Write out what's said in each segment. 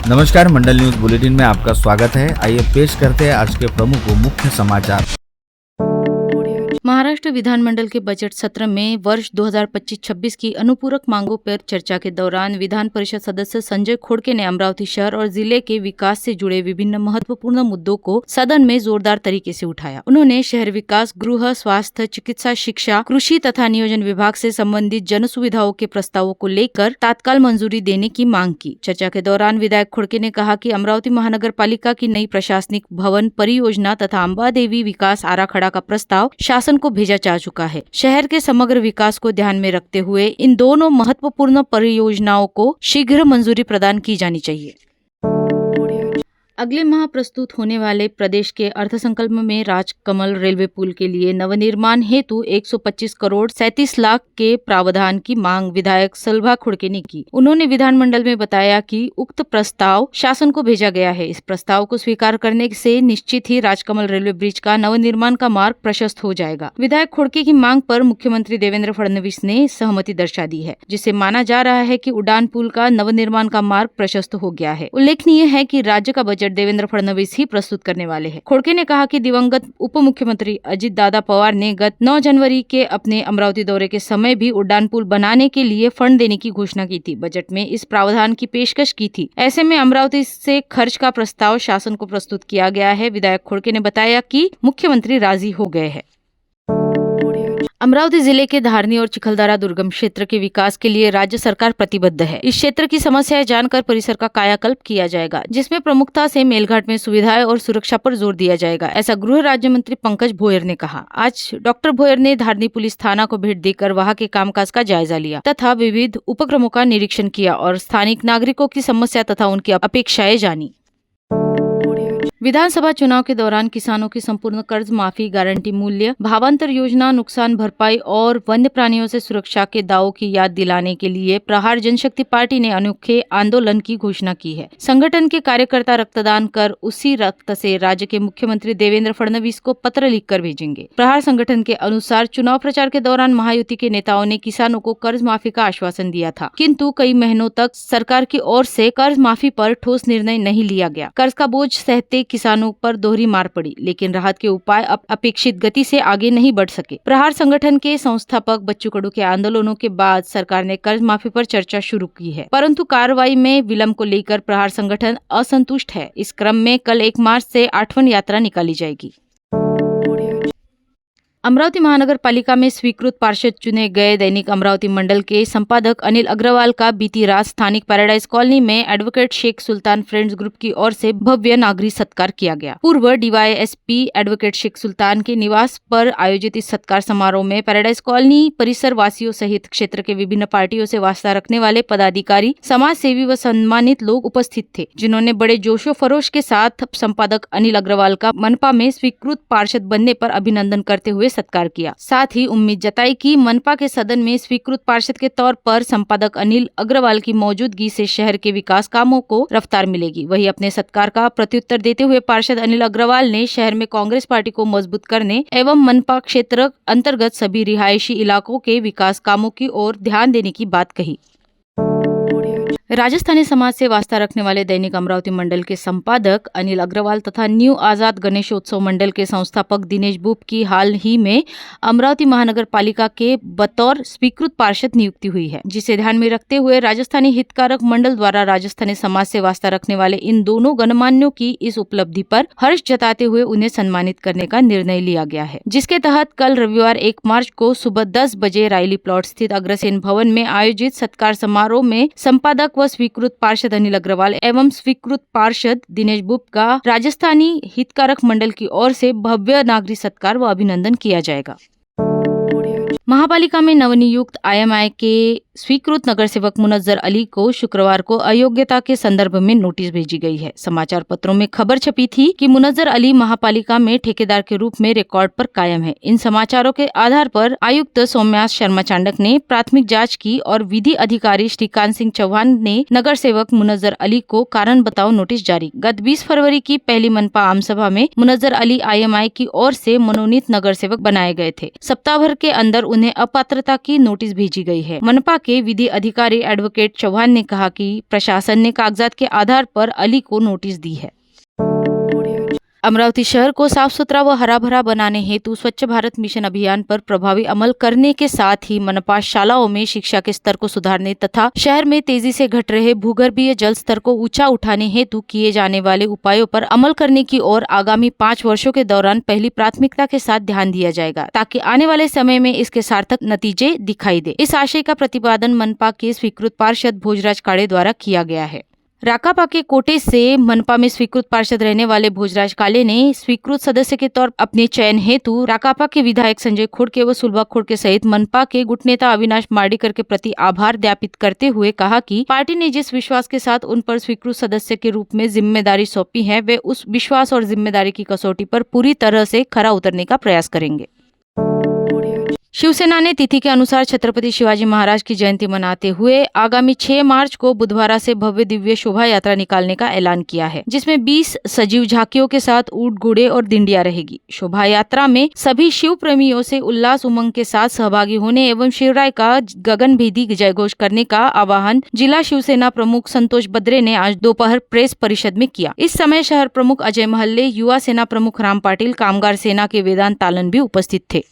नमस्कार, मंडल news bulletin में आपका स्वागत है। आइए पेश करते हैं आज के प्रमुख व मुख्य समाचार। महाराष्ट्र विधानमंडल के बजट सत्र में वर्ष 2025-26 की अनुपूरक मांगों पर चर्चा के दौरान विधान परिषद सदस्य संजय खोड़के ने अमरावती शहर और जिले के विकास से जुड़े विभिन्न महत्वपूर्ण मुद्दों को सदन में जोरदार तरीके से उठाया। उन्होंने शहर विकास, गृह, स्वास्थ्य, चिकित्सा, शिक्षा, कृषि तथा नियोजन विभाग से संबंधित जन सुविधाओं के प्रस्तावों को लेकर तत्काल मंजूरी देने की मांग की। चर्चा के दौरान विधायक खोड़के ने कहा कि अमरावती महानगर पालिका की नई प्रशासनिक भवन परियोजना तथा अंबादेवी विकास आराखड़ा का प्रस्ताव शासन को भेजा जा चुका है। शहर के समग्र विकास को ध्यान में रखते हुए इन दोनों महत्वपूर्ण परियोजनाओं को शीघ्र मंजूरी प्रदान की जानी चाहिए। अगले माह प्रस्तुत होने वाले प्रदेश के अर्थसंकल्प में राजकमल रेलवे पुल के लिए नवनिर्माण हेतु 125 करोड़ 37 लाख के प्रावधान की मांग विधायक सलभा खोड़के ने की। उन्होंने विधानमंडल में बताया कि उक्त प्रस्ताव शासन को भेजा गया है। इस प्रस्ताव को स्वीकार करने से निश्चित ही राजकमल रेलवे ब्रिज का नवनिर्माण का मार्ग प्रशस्त हो जाएगा। विधायक खोड़के की मांग पर मुख्यमंत्री देवेंद्र फडणवीस ने सहमति दर्शा दी है, जिससे माना जा रहा है कि उड़ान पुल का नवनिर्माण का मार्ग प्रशस्त हो गया है। उल्लेखनीय है कि राज्य का बजट देवेंद्र फडणवीस ही प्रस्तुत करने वाले हैं। खोड़के ने कहा कि दिवंगत उप मुख्यमंत्री अजित दादा पवार ने गत 9 जनवरी के अपने अमरावती दौरे के समय भी उड़ान पुल बनाने के लिए फंड देने की घोषणा की थी। बजट में इस प्रावधान की पेशकश की थी। ऐसे में अमरावती से खर्च का प्रस्ताव शासन को प्रस्तुत किया गया है। विधायक खोड़के ने बताया कि मुख्यमंत्री राजी हो गए हैं। अमरावती जिले के धारनी और चिखलदरा दुर्गम क्षेत्र के विकास के लिए राज्य सरकार प्रतिबद्ध है। इस क्षेत्र की समस्याएं जानकर परिसर का कायाकल्प किया जाएगा, जिसमें प्रमुखता से मेलघाट में सुविधाएं और सुरक्षा पर जोर दिया जाएगा, ऐसा गृह राज्य मंत्री पंकज भोयर ने कहा। आज डॉक्टर भोयर ने धारनी पुलिस थाना को भेंट देकर वहां के कामकाज का जायजा लिया तथा विविध उपक्रमों का निरीक्षण किया और स्थानिक नागरिकों की समस्या तथा उनकी अपेक्षाएं जानी। विधानसभा चुनाव के दौरान किसानों की संपूर्ण कर्ज माफी, गारंटी मूल्य, भावांतर योजना, नुकसान भरपाई और वन्य प्राणियों से सुरक्षा के दावों की याद दिलाने के लिए प्रहार जनशक्ति पार्टी ने अनोखे आंदोलन की घोषणा की है। संगठन के कार्यकर्ता रक्तदान कर उसी रक्त से राज्य के मुख्यमंत्री देवेंद्र फडणवीस को पत्र लिखकर भेजेंगे। प्रहार संगठन के अनुसार चुनाव प्रचार के दौरान महायुति के नेताओं ने किसानों को कर्ज माफी का आश्वासन दिया था, किंतु कई महीनों तक सरकार की ओर से कर्ज माफी पर ठोस निर्णय नहीं लिया गया। कर्ज का बोझ सहते किसानों पर दोहरी मार पड़ी, लेकिन राहत के उपाय अपेक्षित गति से आगे नहीं बढ़ सके। प्रहार संगठन के संस्थापक बच्चू कडू के आंदोलनों के बाद सरकार ने कर्ज माफी पर चर्चा शुरू की है, परंतु कार्रवाई में विलंब को लेकर प्रहार संगठन असंतुष्ट है। इस क्रम में कल 1 मार्च से 8वां यात्रा निकाली जाएगी। अमरावती महानगर पालिका में स्वीकृत पार्षद चुने गए दैनिक अमरावती मंडल के संपादक अनिल अग्रवाल का बीती रात स्थानिक पैराडाइज कॉलोनी में एडवोकेट शेख सुल्तान फ्रेंड्स ग्रुप की ओर से भव्य नागरिक सत्कार किया गया। पूर्व डीवाईएसपी एडवोकेट शेख सुल्तान के निवास पर आयोजित इस सत्कार समारोह में पैराडाइज कॉलोनी परिसर वासियों सहित क्षेत्र के विभिन्न पार्टियों से वास्ता रखने वाले पदाधिकारी, समाज सेवी व सम्मानित लोग उपस्थित थे, जिन्होंने बड़े जोशो फरोश के साथ संपादक अनिल अग्रवाल का मनपा में स्वीकृत पार्षद बनने पर अभिनंदन करते हुए सत्कार किया। साथ ही उम्मीद जताई कि मनपा के सदन में स्वीकृत पार्षद के तौर पर संपादक अनिल अग्रवाल की मौजूदगी से शहर के विकास कामों को रफ्तार मिलेगी। वहीं अपने सत्कार का प्रत्युत्तर देते हुए पार्षद अनिल अग्रवाल ने शहर में कांग्रेस पार्टी को मजबूत करने एवं मनपा क्षेत्र अंतर्गत सभी रिहायशी इलाकों के विकास कामों की ओर ध्यान देने की बात कही। राजस्थानी समाज से वास्ता रखने वाले दैनिक अमरावती मंडल के संपादक अनिल अग्रवाल तथा न्यू आजाद गणेशोत्सव मंडल के संस्थापक दिनेश बुप की हाल ही में अमरावती महानगर पालिका के बतौर स्वीकृत पार्षद नियुक्ति हुई है, जिसे ध्यान में रखते हुए राजस्थानी हितकारक मंडल द्वारा राजस्थानी समाज से वास्ता रखने वाले इन दोनों गणमान्यों की इस उपलब्धि पर हर्ष जताते हुए उन्हें सम्मानित करने का निर्णय लिया गया है, जिसके तहत कल रविवार 1 मार्च को सुबह 10 बजे रायली प्लॉट स्थित अग्रसेन भवन में आयोजित सत्कार समारोह में संपादक व स्वीकृत पार्षद अनिल अग्रवाल एवं स्वीकृत पार्षद दिनेश बुप का राजस्थानी हितकारक मंडल की ओर से भव्य नागरिक सत्कार व अभिनंदन किया जाएगा। महापालिका में नवनियुक्त आईएमआई के स्वीकृत नगर सेवक मुनज्जर अली को शुक्रवार को अयोग्यता के संदर्भ में नोटिस भेजी गई है। समाचार पत्रों में खबर छपी थी कि मुनज्जर अली महापालिका में ठेकेदार के रूप में रिकॉर्ड पर कायम है। इन समाचारों के आधार पर आयुक्त सौम्या शर्मा चांडक ने प्राथमिक जांच की और विधि अधिकारी श्रीकांत सिंह चौहान ने नगर सेवक मुनज्जर अली को कारण बताओ नोटिस जारी। गत 20 फरवरी की पहली मनपा आमसभा में मुनज्जर अली आईएमआई की ओर से मनोनीत नगर सेवक बनाए गए थे। सप्ताह भर के अंदर उन्हें अपात्रता की नोटिस भेजी गई है। मनपा के विधि अधिकारी एडवोकेट चौहान ने कहा कि प्रशासन ने कागजात के आधार पर अली को नोटिस दी है। अमरावती शहर को साफ सुथरा व हरा भरा बनाने हेतु स्वच्छ भारत मिशन अभियान पर प्रभावी अमल करने के साथ ही मनपा शालाओं में शिक्षा के स्तर को सुधारने तथा शहर में तेजी से घट रहे भूगर्भीय जल स्तर को ऊंचा उठाने हेतु किए जाने वाले उपायों पर अमल करने की ओर आगामी 5 वर्षों के दौरान पहली प्राथमिकता के साथ ध्यान दिया जाएगा, ताकि आने वाले समय में इसके सार्थक नतीजे दिखाई दे। इस आशय का प्रतिपादन मनपा के स्वीकृत पार्षद भोजराज काड़े द्वारा किया गया है। राकापा के कोटे से मनपा में स्वीकृत पार्षद रहने वाले भोजराज काले ने स्वीकृत सदस्य के तौर अपने चयन हेतु राकापा के विधायक संजय खोड़के व सुलभा खोड़के सहित मनपा के गुट नेता अविनाश मार्डीकर के प्रति आभार ज्ञापित करते हुए कहा कि पार्टी ने जिस विश्वास के साथ उन पर स्वीकृत सदस्य के रूप में जिम्मेदारी सौंपी है, वे उस विश्वास और जिम्मेदारी की कसौटी पर पूरी तरह से खरा उतरने का प्रयास करेंगे। शिवसेना ने तिथि के अनुसार छत्रपति शिवाजी महाराज की जयंती मनाते हुए आगामी 6 मार्च को बुधवारा से भव्य दिव्य शोभा यात्रा निकालने का ऐलान किया है, जिसमें 20 सजीव झांकियों के साथ ऊंट, घोड़े और दिंडिया रहेगी। शोभा यात्रा में सभी शिव प्रेमियों से उल्लास उमंग के साथ सहभागी होने एवं शिवराय का गगनभेदी जयघोष करने का आह्वान जिला शिवसेना प्रमुख संतोष बद्रे ने आज दोपहर प्रेस परिषद में किया। इस समय शहर प्रमुख अजय महल्ले, युवा सेना प्रमुख राम पाटिल, कामगार सेना के वेदांत तालन भी उपस्थित थे।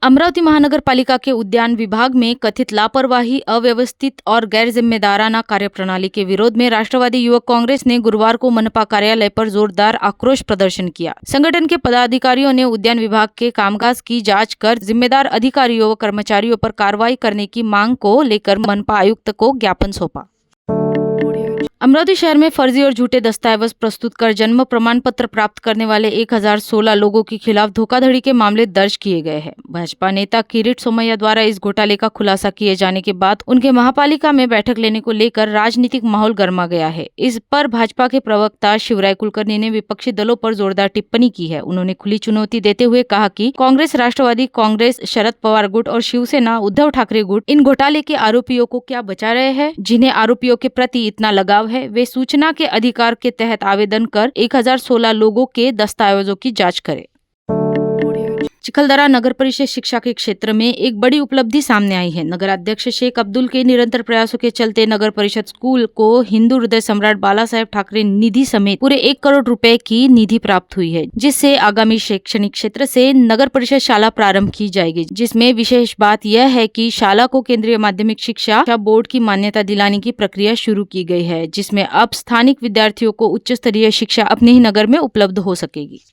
अमरावती महानगर पालिका के उद्यान विभाग में कथित लापरवाही, अव्यवस्थित और गैर जिम्मेदाराना कार्यप्रणाली के विरोध में राष्ट्रवादी युवक कांग्रेस ने गुरुवार को मनपा कार्यालय पर जोरदार आक्रोश प्रदर्शन किया। संगठन के पदाधिकारियों ने उद्यान विभाग के कामकाज की जांच कर जिम्मेदार अधिकारियों व कर्मचारियों पर कार्रवाई करने की मांग को लेकर मनपा आयुक्त को ज्ञापन सौंपा। अमरावती शहर में फर्जी और झूठे दस्तावेज प्रस्तुत कर जन्म प्रमाण पत्र प्राप्त करने वाले 1016 लोगों के खिलाफ धोखाधड़ी के मामले दर्ज किए गए हैं। भाजपा नेता किरीट सोमैया द्वारा इस घोटाले का खुलासा किए जाने के बाद उनके महापालिका में बैठक लेने को लेकर राजनीतिक माहौल गर्मा गया है। इस पर भाजपा के प्रवक्ता शिवराय कुलकर्णी ने विपक्षी दलों पर जोरदार टिप्पणी की है। उन्होंने खुली चुनौती देते हुए कहा कि कांग्रेस, राष्ट्रवादी कांग्रेस, शरद पवार गुट और शिवसेना उद्धव ठाकरे गुट इन घोटाले के आरोपियों को क्या बचा रहे हैं। जिन्हें आरोपियों के प्रति इतना लगाव है, वे सूचना के अधिकार के तहत आवेदन कर 1016 लोगों के दस्तावेजों की जांच करें। चिखलदरा नगर परिषद शिक्षा के क्षेत्र में एक बड़ी उपलब्धि सामने आई है। नगर अध्यक्ष शेख अब्दुल के निरंतर प्रयासों के चलते नगर परिषद स्कूल को हिंदू हृदय सम्राट बाला साहेब ठाकरे निधि समेत पूरे 1 करोड़ रुपए की निधि प्राप्त हुई है, जिससे आगामी शैक्षणिक क्षेत्र से नगर परिषद शाला प्रारंभ की जाएगी। जिसमें विशेष बात यह है कि शाला को केंद्रीय माध्यमिक शिक्षा बोर्ड की मान्यता दिलाने की प्रक्रिया शुरू की गई है, जिसमें अब स्थानिक विद्यार्थियों को उच्च स्तरीय शिक्षा अपने ही नगर में उपलब्ध हो सकेगी।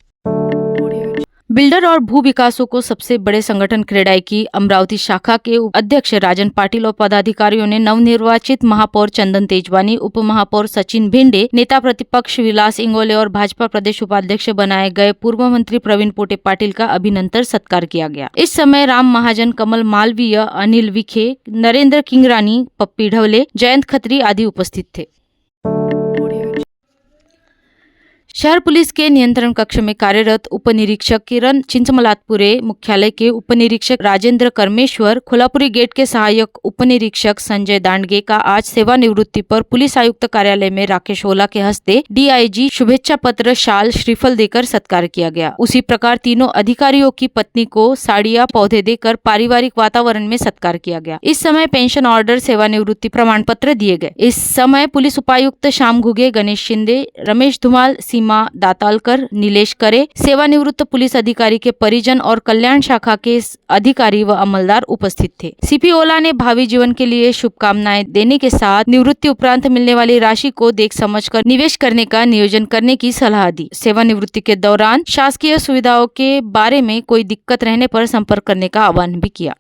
बिल्डर और भू विकासों को सबसे बड़े संगठन क्रेडाई की अमरावती शाखा के अध्यक्ष राजन पाटिल और पदाधिकारियों ने नवनिर्वाचित महापौर चंदन तेजवानी, उप महापौर सचिन भिंडे, नेता प्रतिपक्ष विलास इंगोले और भाजपा प्रदेश उपाध्यक्ष बनाए गए पूर्व मंत्री प्रवीण पोटे पाटिल का अभिनंदन सत्कार किया गया। इस समय राम महाजन, कमल मालवीय, अनिल विखे, नरेंद्र किंगरानी, पप्पी ढवले, जयंत खत्री आदि उपस्थित थे। शहर पुलिस के नियंत्रण कक्ष में कार्यरत उप निरीक्षक किरण चिंचमलातपुरे, मुख्यालय के उप निरीक्षक राजेंद्र करमेश्वर, खोलापुरी गेट के सहायक उप निरीक्षक संजय दांडगे का आज सेवानिवृत्ति पर पुलिस आयुक्त कार्यालय में राकेश ओला के हस्ते डीआईजी शुभेच्छा पत्र, शाल, श्रीफल देकर सत्कार किया गया। उसी प्रकार तीनों अधिकारियों की पत्नी को साड़ियां, पौधे देकर पारिवारिक वातावरण में सत्कार किया गया। इस समय पेंशन ऑर्डर, सेवानिवृत्ति प्रमाण पत्र दिए गए। इस समय पुलिस उपायुक्त श्याम घुगे, गणेश शिंदे, रमेश धुमाल, सीमा दातालकर, नीलेश करे, सेवानिवृत्त पुलिस अधिकारी के परिजन और कल्याण शाखा के अधिकारी व अमलदार उपस्थित थे। सीपी ओला ने भावी जीवन के लिए शुभकामनाएं देने के साथ निवृत्ति उपरांत मिलने वाली राशि को देख समझकर निवेश करने का नियोजन करने की सलाह दी। सेवानिवृत्ति के दौरान शासकीय सुविधाओं के बारे में कोई दिक्कत रहने पर संपर्क करने का आह्वान भी किया।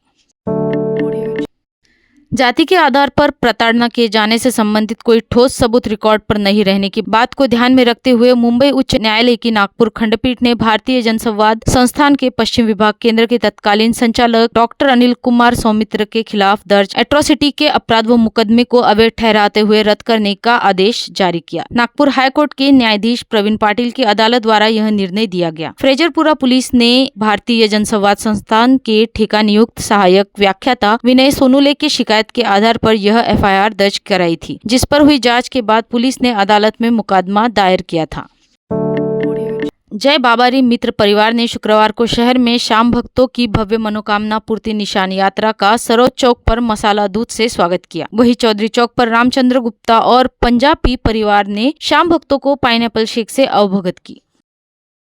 जाति के आधार पर प्रताड़ना किए जाने से संबंधित कोई ठोस सबूत रिकॉर्ड पर नहीं रहने की बात को ध्यान में रखते हुए मुंबई उच्च न्यायालय की नागपुर खंडपीठ ने भारतीय जनसंवाद संस्थान के पश्चिम विभाग केंद्र के तत्कालीन संचालक डॉक्टर अनिल कुमार सौमित्र के खिलाफ दर्ज एट्रोसिटी के अपराध व मुकदमे को अवैध ठहराते हुए रद्द करने का आदेश जारी किया। नागपुर हाईकोर्ट के न्यायाधीश प्रवीण पाटिल की अदालत द्वारा यह निर्णय दिया गया। फ्रेजरपुरा पुलिस ने भारतीय जनसंवाद संस्थान के ठेका नियुक्त सहायक व्याख्याता विनय सोनुले की शिकायत के आधार पर यह एफआईआर दर्ज कराई थी, जिस पर हुई जांच के बाद पुलिस ने अदालत में मुकदमा दायर किया था। जय बाबारी मित्र परिवार ने शुक्रवार को शहर में शाम भक्तों की भव्य मनोकामना पूर्ति निशान यात्रा का सरोज चौक पर मसाला दूध से स्वागत किया। वहीं चौधरी चौक पर रामचंद्र गुप्ता और पंजाबी परिवार ने शाम भक्तों को पाइनएप्पल शेक से अवगत की।